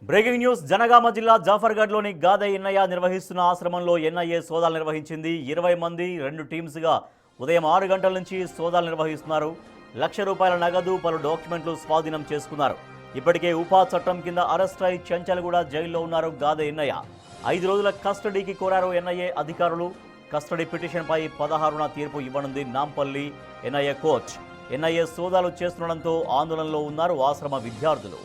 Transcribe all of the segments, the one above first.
Breaking news Janagama జిల్లా జాఫర్గఢ్లోని గాదె ఎన్నయ్య నిర్వహిస్తున్న ఆశ్రమంలో ఎన్ఐఏ సోదాలు నిర్వహించింది. 20 మంది 2 టీమ్స్గా ఉదయం 6 గంటల నుంచి సోదాలు నిర్వహిస్తున్నారు. ₹1,00,000 నగదు, పలు డాక్యుమెంట్లు స్వాధీనం చేసుకున్నారు. ఇప్పటికే ఉపా చట్టం కింద అరెస్ట్ అయి చెంచల్గూడ జైల్లో ఉన్నారు గాదె ఎన్నయ్య. 5 రోజుల కస్టడీకి కోరారు ఎన్ఐఏ అధికారులు. కస్టడీ పిటిషన్పై 16న తీర్పు ఇవ్వనుంది నాంపల్లి ఎన్ఐఏ కోర్టు. ఎన్ఐఏ సోదాలు చేస్తుండడంతో ఆందోళనలో ఉన్నారు ఆశ్రమ విద్యార్థులు.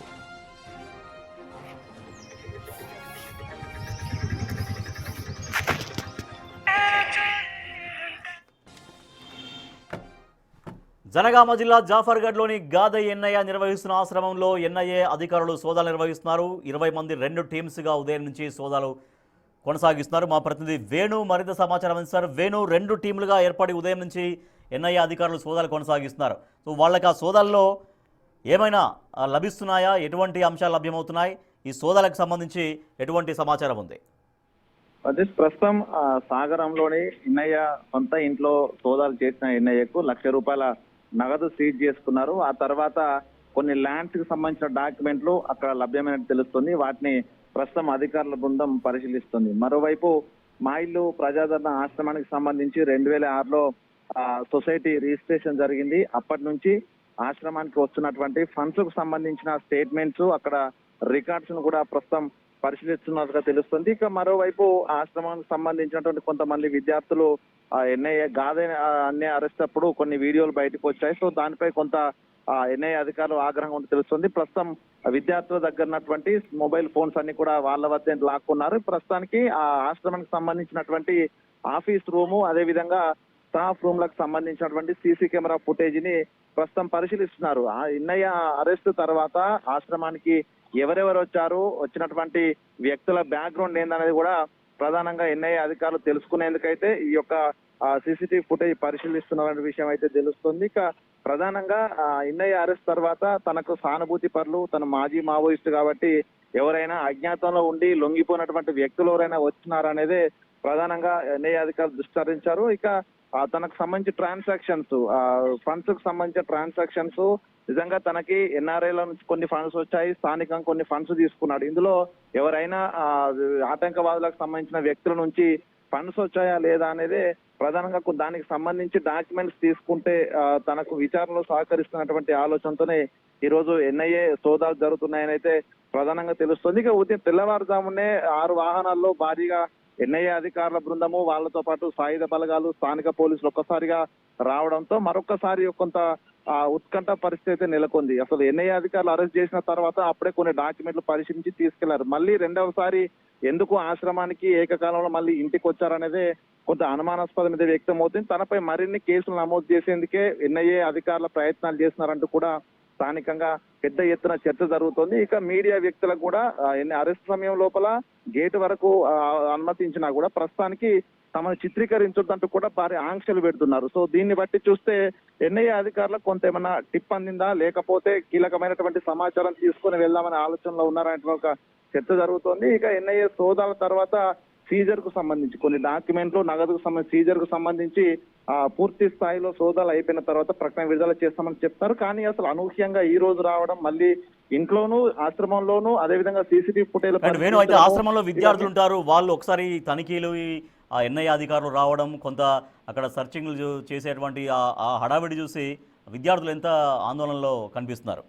జనగామ జిల్లా జాఫర్గఢ్లోని గాదె ఎన్నయ్య నిర్వహిస్తున్న ఆశ్రమంలో ఎన్ఐఏ అధికారులు సోదాలు నిర్వహిస్తున్నారు. 20 మంది 2 టీమ్స్గా ఉదయం నుంచి సోదాలు కొనసాగిస్తున్నారు. మా ప్రతినిధి వేణు మరింత సమాచారం అందిస్తారు. వేణు, 2 టీంలుగా ఏర్పడి ఉదయం నుంచి ఎన్ఐఏ అధికారులు సోదాలు కొనసాగిస్తున్నారు. సో వాళ్ళకి ఆ సోదాల్లో ఏమైనా లభిస్తున్నాయా? ఎటువంటి అంశాలు లభ్యమవుతున్నాయి? ఈ సోదాలకు సంబంధించి ఎటువంటి సమాచారం ఉంది? అదే ప్రస్తుతం సాగరంలోని ఎన్నయ్య సొంత ఇంట్లో సోదాలు చేసిన ఎన్నయ్యకు ₹1,00,000 నగదు సీజ్ చేసుకున్నారు. ఆ తర్వాత కొన్ని ల్యాండ్స్ కి సంబంధించిన డాక్యుమెంట్లు అక్కడ లభ్యమైనట్టు తెలుస్తుంది. వాటిని ప్రస్తుతం అధికారుల బృందం పరిశీలిస్తుంది. మరోవైపు మా ఇల్లు ప్రజాదరణ ఆశ్రమానికి సంబంధించి 2006లో సొసైటీ రిజిస్ట్రేషన్ జరిగింది. అప్పటి నుంచి ఆశ్రమానికి వస్తున్నటువంటి ఫండ్స్ కు సంబంధించిన స్టేట్మెంట్స్, అక్కడ రికార్డ్స్ ను కూడా ప్రస్తుతం పరిశీలిస్తున్నట్టుగా తెలుస్తుంది. ఇక మరోవైపు ఆశ్రమానికి సంబంధించినటువంటి కొంతమంది విద్యార్థులు ఎన్ఐఏ గాదె అన్యాయ అరెస్ట్ అప్పుడు కొన్ని వీడియోలు బయటకు వచ్చాయి. సో దానిపై కొంత ఎన్ఐఏ అధికారులు ఆగ్రహం ఉండి తెలుస్తుంది. ప్రస్తుతం విద్యార్థుల దగ్గర ఉన్నటువంటి మొబైల్ ఫోన్స్ అన్ని కూడా వాళ్ళ వద్ద లాక్కున్నారు. ప్రస్తుతానికి ఆ ఆశ్రమానికి సంబంధించినటువంటి ఆఫీస్ రూము, అదే విధంగా స్టాఫ్ రూమ్ లకు సంబంధించినటువంటి సీసీ కెమెరా ఫుటేజ్ ని ప్రస్తుతం పరిశీలిస్తున్నారు. ఆ ఎన్నయ్య అరెస్ట్ తర్వాత ఆశ్రమానికి ఎవరెవరు వచ్చారు, వచ్చినటువంటి వ్యక్తుల బ్యాక్గ్రౌండ్ ఏందనేది కూడా ప్రధానంగా ఎన్ఐఏ అధికారులు తెలుసుకునేందుకైతే ఈ యొక్క సీసీటీవీ ఫుటేజ్ పరిశీలిస్తున్న విషయం అయితే తెలుస్తుంది. ఇక ప్రధానంగా ఎన్ఐఏ అరెస్ట్ తర్వాత తనకు సానుభూతి పరులు, తన మాజీ మావోయిస్టు కాబట్టి ఎవరైనా అజ్ఞాతంలో ఉండి లొంగిపోయినటువంటి వ్యక్తులు ఎవరైనా వచ్చినారనేదే ప్రధానంగా ఎన్ఐఏ అధికారులు దృష్టి సారించారు. ఇక తనకు సంబంధించి ట్రాన్సాక్షన్స్, ఫండ్స్ కు సంబంధించిన ట్రాన్సాక్షన్స్, నిజంగా తనకి ఎన్ఆర్ఐల నుంచి కొన్ని ఫండ్స్ వచ్చాయి, స్థానికంగా కొన్ని ఫండ్స్ తీసుకున్నాడు. ఇందులో ఎవరైనా ఆటంకవాదులకు సంబంధించిన వ్యక్తుల నుంచి ఫండ్స్ వచ్చాయా లేదా అనేది ప్రధానంగా దానికి సంబంధించి డాక్యుమెంట్స్ తీసుకుంటే తనకు విచారణలో సహకరిస్తున్నటువంటి ఆలోచనతోనే ఈ రోజు ఎన్ఐఏ సోదాలు జరుగుతున్నాయని అయితే ప్రధానంగా తెలుస్తుంది. ఇక ఉదయం తెల్లవారుజామునే 6 వాహనాల్లో భారీగా ఎన్ఐఏ అధికారుల బృందము, వాళ్లతో పాటు సాయుధ బలగాలు, స్థానిక పోలీసులు ఒక్కసారిగా రావడంతో మరొకసారి కొంత ఉత్కంఠ పరిస్థితి నెలకొంది. అసలు ఎన్ఐఏ అధికారులు అరెస్ట్ చేసిన తర్వాత అప్పుడే కొన్ని డాక్యుమెంట్లు పరిశీలించి తీసుకెళ్లారు. మళ్ళీ రెండవసారి ఎందుకు ఆశ్రమానికి ఏకకాలంలో మళ్ళీ ఇంటికి వచ్చారనేదే కొంత అనుమానాస్పదం వ్యక్తం అవుతుంది. తనపై మరిన్ని కేసులు నమోదు చేసేందుకే ఎన్ఐఏ అధికారుల ప్రయత్నాలు చేస్తున్నారంటూ కూడా స్థానికంగా పెద్ద ఎత్తున చర్చ జరుగుతోంది. ఇక మీడియా వ్యక్తులకు కూడా అరెస్ట్ సమయం లోపల గేటు వరకు అనుమతించినా కూడా ప్రస్తుతానికి తమను చిత్రీకరించొద్దంటూ కూడా భారీ ఆంక్షలు పెడుతున్నారు. సో దీన్ని బట్టి చూస్తే ఎన్ఐఏ అధికారులకు కొంత ఏమన్నా టిప్ అందిందా, లేకపోతే కీలకమైనటువంటి సమాచారం తీసుకుని వెళ్దామనే ఆలోచనలో ఉన్నారనే ఒక చర్చ జరుగుతోంది. ఇక ఎన్ఐఏ సోదాల తర్వాత సీజర్ కు సంబంధించి కొన్ని డాక్యుమెంట్లు, నగదుకు సంబంధించి సీజర్ కు సంబంధించి పూర్తి స్థాయిలో సోదాలు అయిపోయిన తర్వాత ప్రకటన విడుదల చేస్తామని చెప్తారు. కానీ అసలు అనూహ్యంగా ఈ రోజు రావడం, మళ్ళీ ఇంట్లోనూ ఆశ్రమంలోనూ అదేవిధంగా సీసీటీవీ ఫుటేజ్ అయితే ఆశ్రమంలో విద్యార్థులు ఉంటారు, వాళ్ళు ఒకసారి తనిఖీలు ఎన్ఐఏ అధికారులు రావడం, కొంత అక్కడ సర్చింగ్లు చేసేటువంటి ఆ హడావిడి చూసి విద్యార్థులు ఎంత ఆందోళనలో కనిపిస్తున్నారు?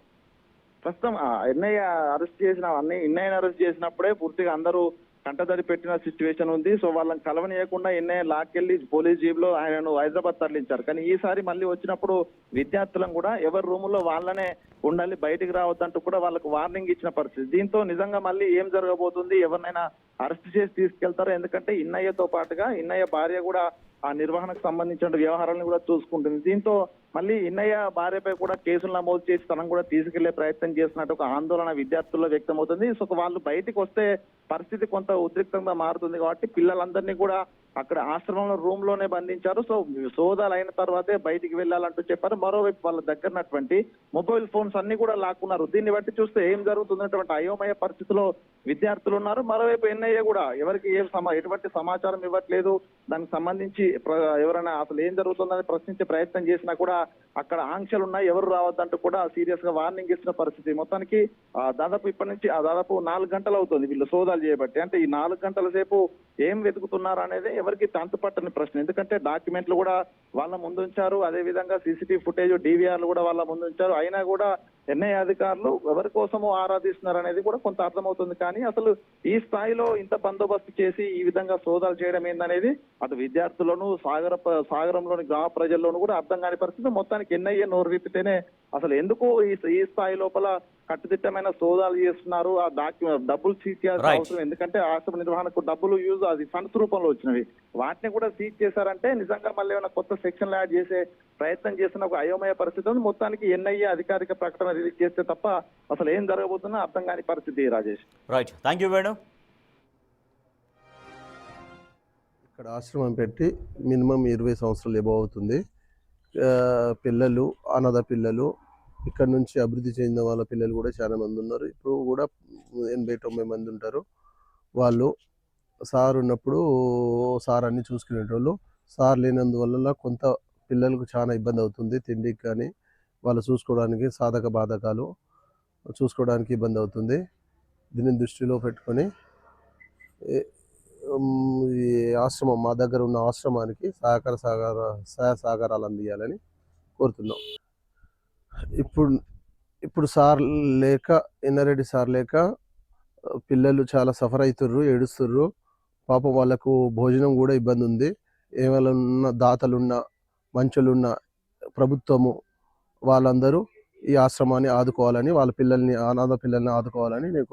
ప్రస్తుతం ఎన్ఐఏ అరెస్ట్ చేసినప్పుడే పూర్తిగా అందరూ కంటదడి పెట్టిన సిచ్యువేషన్ ఉంది. సో వాళ్ళని కలవనీయకుండా ఎన్ఐఏ లాక్కెళ్లి పోలీస్ జీప్ లో ఆయనను హైదరాబాద్ తరలించారు. కానీ ఈసారి మళ్ళీ వచ్చినప్పుడు విద్యార్థులను కూడా ఎవరి రూముల్లో వాళ్ళనే ఉండాలి, బయటికి రావద్దంటూ కూడా వాళ్ళకు వార్నింగ్ ఇచ్చిన పరిస్థితి. దీంతో నిజంగా మళ్ళీ ఏం జరగబోతుంది, ఎవరినైనా అరెస్ట్ చేసి తీసుకెళ్తారో, ఎందుకంటే ఎన్ఐఏతో పాటుగా ఎన్ఐఏ భార్య కూడా ఆ నిర్వహణకు సంబంధించిన వ్యవహారాలను కూడా చూసుకుంటుంది. దీంతో మళ్ళీ ఎన్ఐఏ భార్యపై కూడా కేసులు నమోదు చేసి తనను కూడా తీసుకెళ్లే ప్రయత్నం చేస్తున్నట్టు ఒక ఆందోళన విద్యార్థుల్లో వ్యక్తమవుతుంది. సో వాళ్ళు బయటికి వస్తే పరిస్థితి కొంత ఉద్రిక్తంగా మారుతుంది కాబట్టి పిల్లలందరినీ కూడా అక్కడ ఆశ్రమంలో రూమ్ లోనే బంధించారు. సో సోదాలు అయిన తర్వాతే బయటికి వెళ్ళాలంటూ చెప్పారు. మరోవైపు వాళ్ళ దగ్గరనటువంటి మొబైల్ ఫోన్స్ అన్ని కూడా లాక్కున్నారు. దీన్ని బట్టి చూస్తే ఏం జరుగుతున్నటువంటి అయోమయ పరిస్థితిలో విద్యార్థులు ఉన్నారు. మరోవైపు ఎన్ఐఏ కూడా ఎవరికి ఎటువంటి సమాచారం ఇవ్వట్లేదు. దానికి సంబంధించి ఎవరైనా అసలు ఏం జరుగుతుందని ప్రశ్నించే ప్రయత్నం చేసినా కూడా అక్కడ ఆంక్షలు ఉన్నాయి, ఎవరు రావద్దంటూ కూడా సీరియస్ గా వార్నింగ్ ఇచ్చిన పరిస్థితి. మొత్తానికి దాదాపు ఇప్పటి నుంచి దాదాపు 4 గంటలు అవుతుంది వీళ్ళు సోదాలు చేయబట్టి. అంటే ఈ 4 గంటల సేపు ఏం వెతుకుతున్నారు అనేది ఎవరికి అంతుపట్టని ప్రశ్న. ఎందుకంటే డాక్యుమెంట్లు కూడా వాళ్ళ ముందు ఉంచారు, అదే విధంగా సీసీటీవీ ఫుటేజ్ డివిఆర్లు కూడా వాళ్ళ ముందు ఉంచారు. అయినా కూడా ఎన్ఐఏ అధికారులు ఎవరి కోసమో ఆరాధిస్తున్నారు అనేది కూడా కొంత అర్థమవుతుంది. కానీ అసలు ఈ స్థాయిలో ఇంత బందోబస్తు చేసి ఈ విధంగా సోదాలు చేయడం ఏందనేది అటు విద్యార్థులను సాగరంలోని గ్రామ ప్రజల్లోనూ కూడా అర్థం కాని పరిస్థితి. మొత్తానికి ఎన్ఐఏ నోరు విప్పితేనే అసలు ఎందుకు ఈ స్థాయి లోపల కట్టుదిట్టమైన సోదాలు చేస్తున్నారు, ఆ డబ్బులు సీజ్ చేయాల్సిన అవసరం. ఎందుకంటే ఆశ్రమ నిర్వహణకు డబ్బులు అది ఫండ్స్ రూపంలో వచ్చినవి, వాటిని కూడా సీజ్ చేశారంటే నిజంగా మళ్ళీ ఏమైనా కొత్త సెక్షన్లు యాడ్ చేసే ప్రయత్నం చేస్తున్న ఒక అయోమయ పరిస్థితి ఉంది. మొత్తానికి ఎన్ఐఏ అధికారిక ప్రకటన రిలీజ్ చేస్తే తప్ప అసలు ఏం జరగబోతున్నా అర్థం కాని పరిస్థితి. Rajesh, right, thank you Venu. ఇక్కడ ఆశ్రమం పెట్టి మినిమం 20 సంవత్సరాలు ఎబో అవుతుంది. పిల్లలు, అనాథ పిల్లలు, ఇక్కడ నుంచి అభివృద్ధి చెందిన వాళ్ళ పిల్లలు కూడా చాలా మంది ఉన్నారు. ఇప్పుడు కూడా 80-90 మంది ఉంటారు. వాళ్ళు సార్ ఉన్నప్పుడు సార్ అన్ని చూసుకునేటోళ్ళు. సార్ లేనందువల్ల కొంత పిల్లలకు చాలా ఇబ్బంది అవుతుంది. తిండికి కానీ వాళ్ళు చూసుకోవడానికి సాధక బాధకాలు చూసుకోవడానికి ఇబ్బంది అవుతుంది. దీన్ని దృష్టిలో పెట్టుకొని ఈ ఆశ్రమం, మా దగ్గర ఉన్న ఆశ్రమానికి సహాయ సహకారాలు అందియాలని కోరుతున్నాం. ఇప్పుడు సార్ లేక, ఎన్నారెడ్డి సార్ లేక పిల్లలు చాలా సఫర్ అవుతుర్రు, ఏడుస్తుర్రు. పాపం వాళ్ళకు భోజనం కూడా ఇబ్బంది ఉంది. ఏమైనా దాతలున్న, మంచులున్న ప్రభుత్వము వాళ్ళందరూ ఈ ఆశ్రమాన్ని ఆదుకోవాలని, వాళ్ళ పిల్లల్ని, అనాథ పిల్లల్ని ఆదుకోవాలని నేను